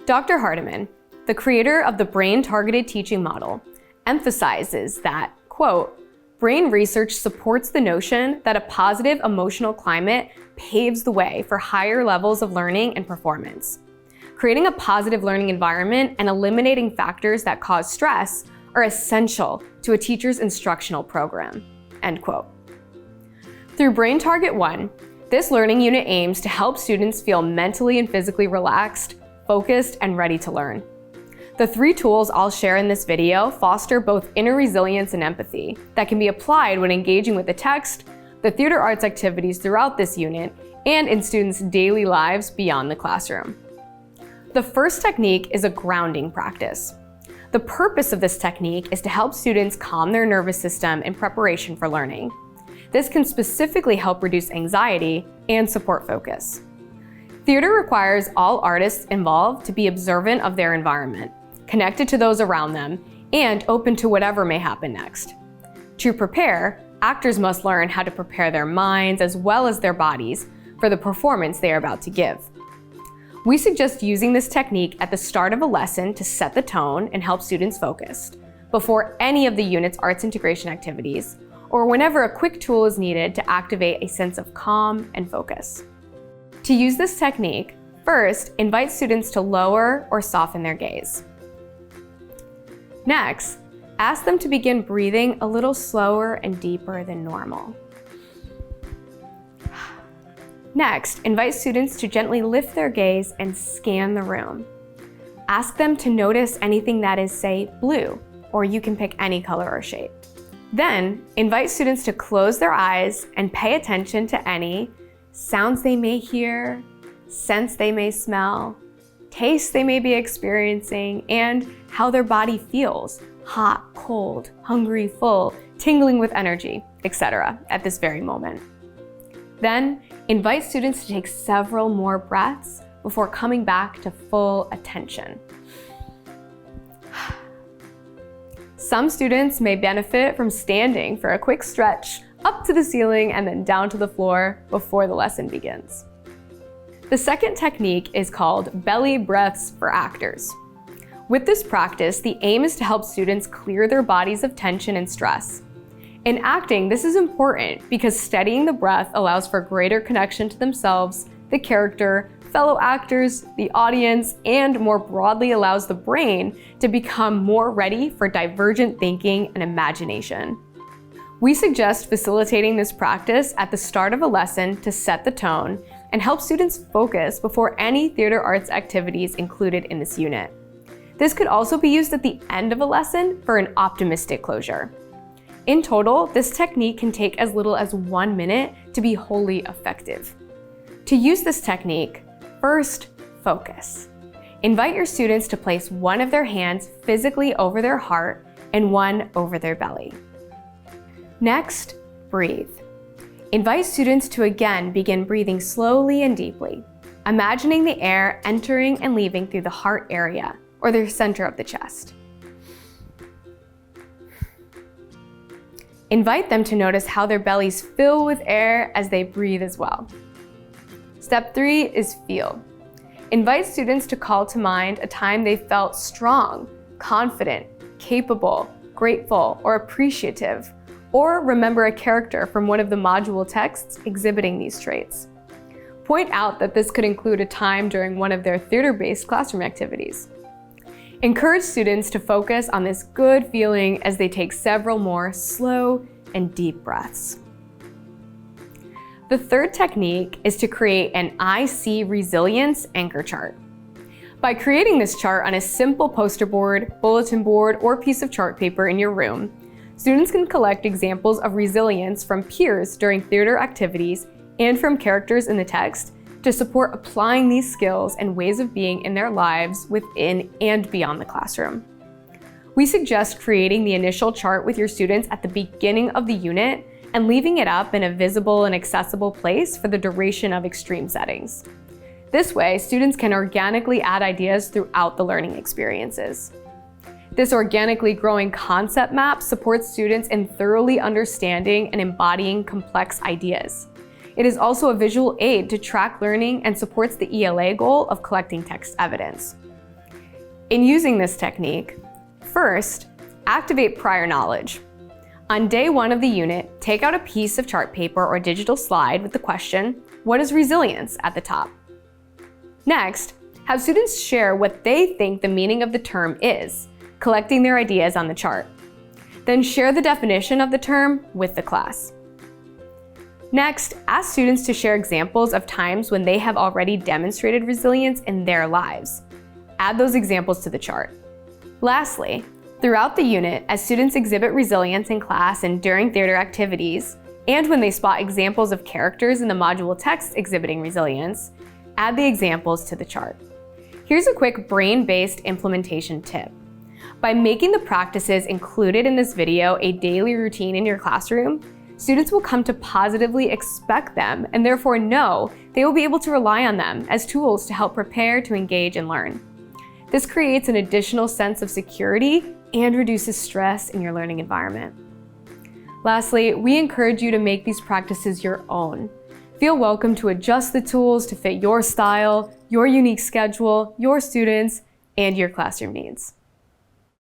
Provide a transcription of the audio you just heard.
Dr. Hardiman, the creator of the brain-targeted teaching model, emphasizes that, quote, brain research supports the notion that a positive emotional climate paves the way for higher levels of learning and performance. Creating a positive learning environment and eliminating factors that cause stress are essential to a teacher's instructional program, end quote. Through Brain Target 1, this learning unit aims to help students feel mentally and physically relaxed, focused, and ready to learn. The 3 tools I'll share in this video foster both inner resilience and empathy that can be applied when engaging with the text, the theater arts activities throughout this unit, and in students' daily lives beyond the classroom. The first technique is a grounding practice. The purpose of this technique is to help students calm their nervous system in preparation for learning. This can specifically help reduce anxiety and support focus. Theater requires all artists involved to be observant of their environment, connected to those around them, and open to whatever may happen next. To prepare, actors must learn how to prepare their minds as well as their bodies for the performance they are about to give. We suggest using this technique at the start of a lesson to set the tone and help students focus, before any of the unit's arts integration activities, or whenever a quick tool is needed to activate a sense of calm and focus. To use this technique, first, invite students to lower or soften their gaze. Next, ask them to begin breathing a little slower and deeper than normal. Next, invite students to gently lift their gaze and scan the room. Ask them to notice anything that is, say, blue, or you can pick any color or shape. Then, invite students to close their eyes and pay attention to any sounds they may hear, scents they may smell, tastes they may be experiencing, and how their body feels, hot, cold, hungry, full, tingling with energy, etc. at this very moment. Then, invite students to take several more breaths before coming back to full attention. Some students may benefit from standing for a quick stretch up to the ceiling and then down to the floor before the lesson begins. The second technique is called belly breaths for actors. With this practice, the aim is to help students clear their bodies of tension and stress. In acting, this is important because steadying the breath allows for greater connection to themselves, the character, fellow actors, the audience, and more broadly allows the brain to become more ready for divergent thinking and imagination. We suggest facilitating this practice at the start of a lesson to set the tone and help students focus before any theater arts activities included in this unit. This could also be used at the end of a lesson for an optimistic closure. In total, this technique can take as little as 1 minute to be wholly effective. To use this technique, first, focus. Invite your students to place one of their hands physically over their heart and one over their belly. Next, breathe. Invite students to again begin breathing slowly and deeply, imagining the air entering and leaving through the heart area, or the center of the chest. Invite them to notice how their bellies fill with air as they breathe as well. Step 3 is feel. Invite students to call to mind a time they felt strong, confident, capable, grateful, or appreciative, or remember a character from one of the module texts exhibiting these traits. Point out that this could include a time during one of their theater-based classroom activities. Encourage students to focus on this good feeling as they take several more slow and deep breaths. The third technique is to create an I See Resilience anchor chart. By creating this chart on a simple poster board, bulletin board, or piece of chart paper in your room, students can collect examples of resilience from peers during theater activities and from characters in the text to support applying these skills and ways of being in their lives within and beyond the classroom. We suggest creating the initial chart with your students at the beginning of the unit and leaving it up in a visible and accessible place for the duration of extreme settings. This way, students can organically add ideas throughout the learning experiences. This organically growing concept map supports students in thoroughly understanding and embodying complex ideas. It is also a visual aid to track learning and supports the ELA goal of collecting text evidence. In using this technique, first, activate prior knowledge. On day 1 of the unit, take out a piece of chart paper or digital slide with the question, "What is resilience?" at the top. Next, have students share what they think the meaning of the term is, collecting their ideas on the chart. Then share the definition of the term with the class. Next, ask students to share examples of times when they have already demonstrated resilience in their lives. Add those examples to the chart. Lastly, throughout the unit, as students exhibit resilience in class and during theater activities, and when they spot examples of characters in the module text exhibiting resilience, add the examples to the chart. Here's a quick brain-based implementation tip. By making the practices included in this video a daily routine in your classroom, students will come to positively expect them and therefore know they will be able to rely on them as tools to help prepare to engage and learn. This creates an additional sense of security and reduces stress in your learning environment. Lastly, we encourage you to make these practices your own. Feel welcome to adjust the tools to fit your style, your unique schedule, your students, and your classroom needs.